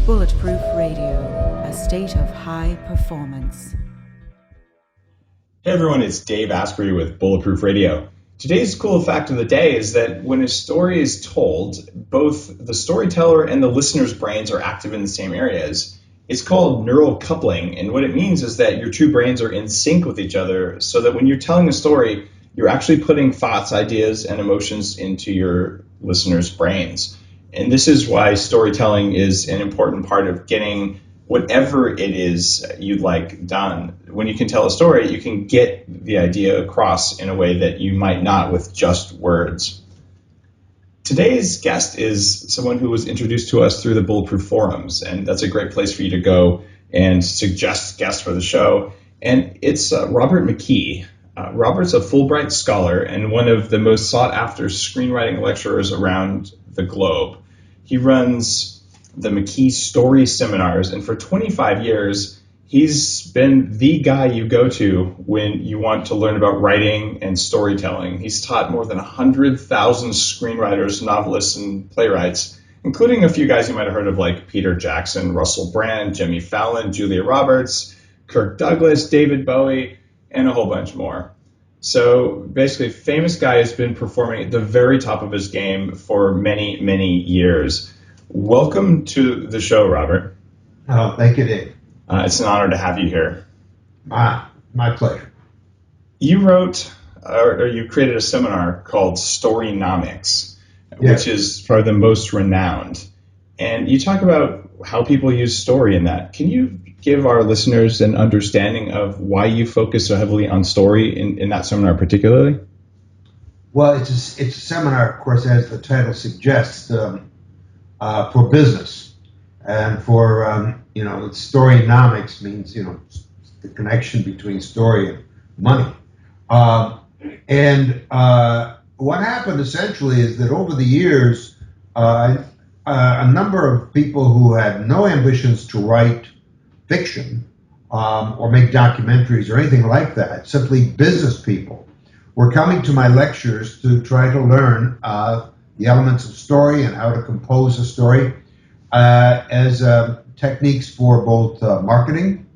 Bulletproof Radio, a state of high performance. Hey everyone, it's Dave Asprey with Bulletproof Radio. Today's cool fact of the day is that when a story is told, both the storyteller and the listener's brains are active in the same areas. It's called neural coupling, and what it means is that your two brains are in sync with each other so that when you're telling a story, you're actually putting thoughts, ideas, and emotions into your listener's brains. And this is why storytelling is an important part of getting whatever it is you'd like done. When you can tell a story, you can get the idea across in a way that you might not with just words. Today's guest is someone who was introduced to us through the Bulletproof forums, and that's a great place for you to go and suggest guests for the show. And it's Robert McKee. Robert's a Fulbright scholar and one of the most sought-after screenwriting lecturers around the globe. He runs the McKee Story Seminars, and for 25 years, he's been the guy you go to when you want to learn about writing and storytelling. He's taught more than 100,000 screenwriters, novelists, and playwrights, including a few guys you might have heard of like Peter Jackson, Russell Brand, Jimmy Fallon, Julia Roberts, Kirk Douglas, David Bowie, and a whole bunch more. So basically, famous guy has been performing at the very top of his game for many, many years. Welcome to the show, Robert. Oh, thank you, Dave. It's an honor to have you here. My pleasure. You wrote, or you created a seminar called Storynomics, which is probably the most renowned. And you talk about how people use story in that. Can you give our listeners an understanding of why you focus so heavily on story in that seminar particularly? Well, it's a seminar, of course, as the title suggests, for business. And for, Storynomics means, the connection between story and money. What happened essentially is that over the years, a number of people who had no ambitions to write fiction or make documentaries or anything like that, simply business people, were coming to my lectures to try to learn the elements of story and how to compose a story as techniques for both marketing,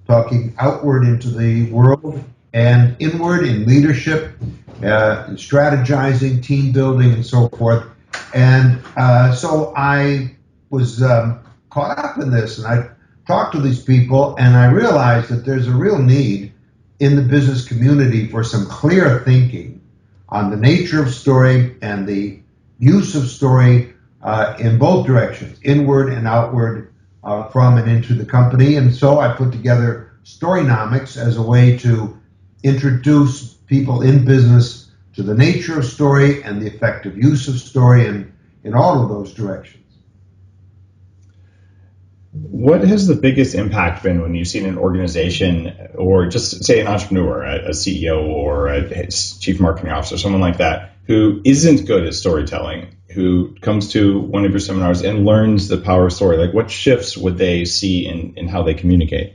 talking outward into the world, and inward in leadership, in strategizing, team building, and so forth. And so I was caught up in this, and I talked to these people, and I realized that there's a real need in the business community for some clear thinking on the nature of story and the use of story in both directions, inward and outward, from and into the company. And so I put together Storynomics as a way to introduce people in business to the nature of story and the effective use of story in all of those directions. What has the biggest impact been when you've seen an organization, or just say an entrepreneur, a CEO or a chief marketing officer, someone like that, who isn't good at storytelling, who comes to one of your seminars and learns the power of story? Like, what shifts would they see in how they communicate?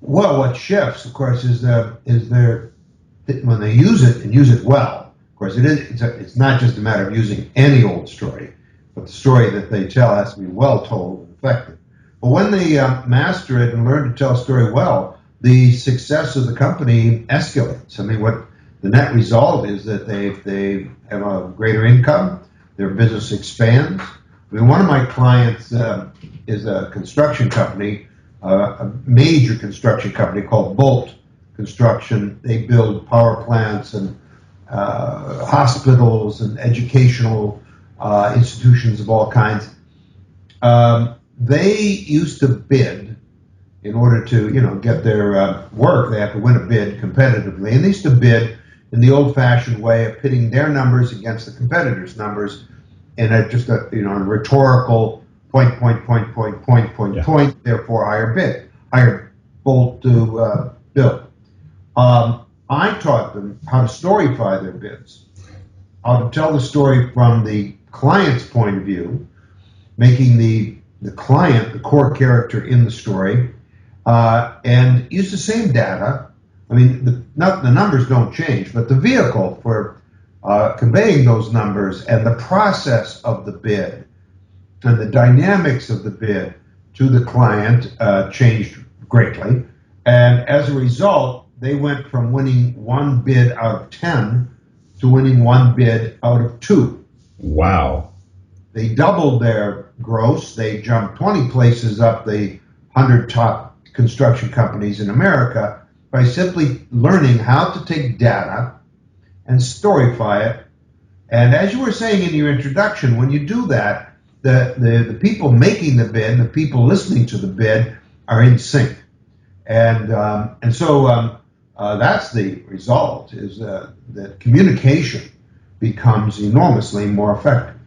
Well, what shifts, of course, is when they use it and use it well. Of course, it's not just a matter of using any old story, but the story that they tell has to be well told and effective. But when they master it and learn to tell a story well, the success of the company escalates. I mean, what the net result is that they have a greater income, their business expands. I mean, one of my clients is a construction company, a major construction company called Bolt Construction. They build power plants and hospitals and educational institutions of all kinds. They used to bid in order to, get their work. They have to win a bid competitively, and they used to bid in the old-fashioned way of pitting their numbers against the competitors' numbers in a rhetorical point, therefore higher bolt to build. I taught them how to storyfy their bids, how to tell the story from the client's point of view, making the client the core character in the story, and use the same data I mean, the numbers don't change, but the vehicle for conveying those numbers and the process of the bid and the dynamics of the bid to the client changed greatly. And as a result, they went from winning one bid out of 10 to winning one bid out of 2. Wow. They doubled their gross. They jumped 20 places up the 100 top construction companies in America by simply learning how to take data and storyfy it. And as you were saying in your introduction, when you do that, the people making the bid and the people listening to the bid are in sync. And so that's the result, is that communication becomes enormously more effective.